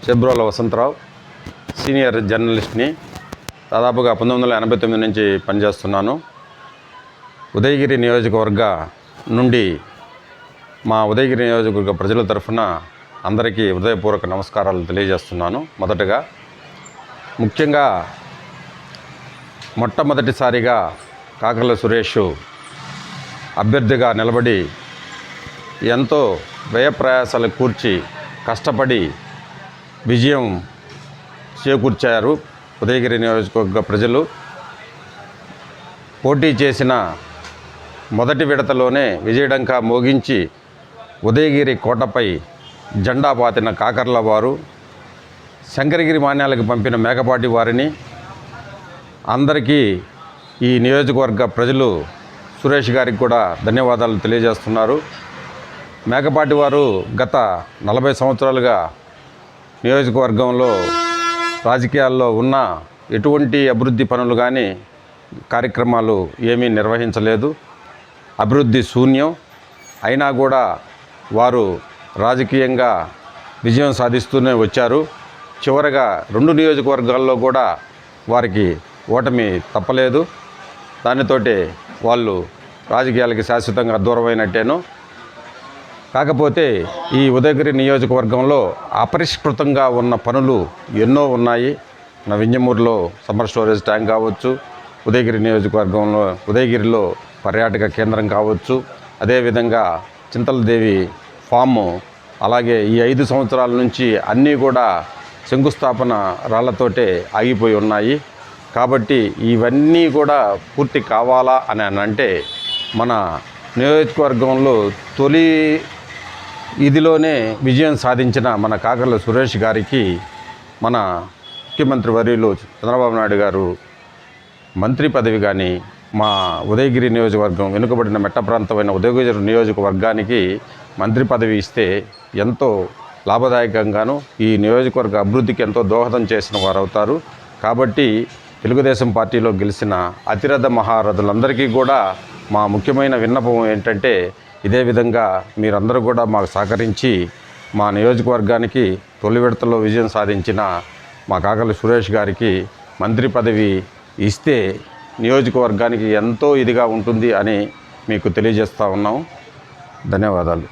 చెబ్రోల Vasantrao, senior జర్నలిస్ట్ని. దాదాపుగా 1989 నుంచి పనిచేస్తున్నాను. ఉదయగిరి నియోజకవర్గ నుండి మా ఉదయగిరి నియోజకవర్గ ప్రజల తరఫున అందరికీ హృదయపూర్వక నమస్కారాలు తెలియజేస్తున్నాను. మొదటగా ముఖ్యంగా మొట్టమొదటిసారిగా కాకర్ల సురేష్ అభ్యర్థిగా నిలబడి ఎంతో వ్యయప్రయాసాలు కూర్చి కష్టపడి విజయం చేకూర్చారు. ఉదయగిరి నియోజకవర్గ ప్రజలు పోటీ చేసిన మొదటి విడతలోనే విజయడంకా మోగించి ఉదయగిరి కోటపై జెండా పాతిన కాకర్ల వారు, శంకరగిరి మాన్యాలకు పంపిన మేకపాటి వారిని అందరికీ ఈ నియోజకవర్గ ప్రజలు సురేష్ గారికి కూడా ధన్యవాదాలు తెలియజేస్తున్నారు. మేకపాటి వారు గత 40 సంవత్సరాలుగా నియోజకవర్గంలో రాజకీయాల్లో ఉన్న ఎటువంటి అభివృద్ధి పనులు కానీ కార్యక్రమాలు ఏమీ నిర్వహించలేదు. అభివృద్ధి శూన్యం. అయినా కూడా వారు రాజకీయంగా విజయం సాధిస్తూనే వచ్చారు. చివరగా 2 నియోజకవర్గాల్లో కూడా వారికి ఓటమి తప్పలేదు. దానితోటే వాళ్ళు రాజకీయాలకి శాశ్వతంగా దూరమైనట్టేను. కాకపోతే ఈ ఉదయగిరి నియోజకవర్గంలో అపరిష్కృతంగా ఉన్న పనులు ఎన్నో ఉన్నాయి. వింజమూరులో సమ్మర్ స్టోరేజ్ ట్యాంక్ కావచ్చు, ఉదయగిరి నియోజకవర్గంలో ఉదయగిరిలో పర్యాటక కేంద్రం కావచ్చు, అదేవిధంగా చింతలదేవి ఫాము, అలాగే ఈ 5 సంవత్సరాల నుంచి అన్నీ కూడా శంకుస్థాపన రాళ్లతోటే ఆగిపోయి ఉన్నాయి. కాబట్టి ఇవన్నీ కూడా పూర్తి కావాలా అని అంటే మన నియోజకవర్గంలో తొలి ఇదిలోనే విజయం సాధించిన మన కాకర్ల సురేష్ గారికి మన ముఖ్యమంత్రి వర్యులు చంద్రబాబు నాయుడు గారు మంత్రి పదవి కానీ, మా ఉదయగిరి నియోజకవర్గం వెనుకబడిన మెట్ట ప్రాంతమైన ఉదయగిరి నియోజకవర్గానికి మంత్రి పదవి ఇస్తే ఎంతో లాభదాయకంగాను ఈ నియోజకవర్గ అభివృద్ధికి ఎంతో దోహదం చేసిన వారు అవుతారు. కాబట్టి తెలుగుదేశం పార్టీలో గెలిచిన అతిరథ మహారథులందరికీ కూడా మా ముఖ్యమైన విన్నపం ఏంటంటే, ఇదే విధంగా మీరందరూ కూడా మాకు సహకరించి మా నియోజకవర్గానికి తొలి విడతలో విజయం సాధించిన మా కాకర్ల సురేష్ గారికి మంత్రి పదవి ఇస్తే నియోజకవర్గానికి ఎంతో ఇదిగా ఉంటుంది అని మీకు తెలియజేస్తూ ఉన్నాం. ధన్యవాదాలు.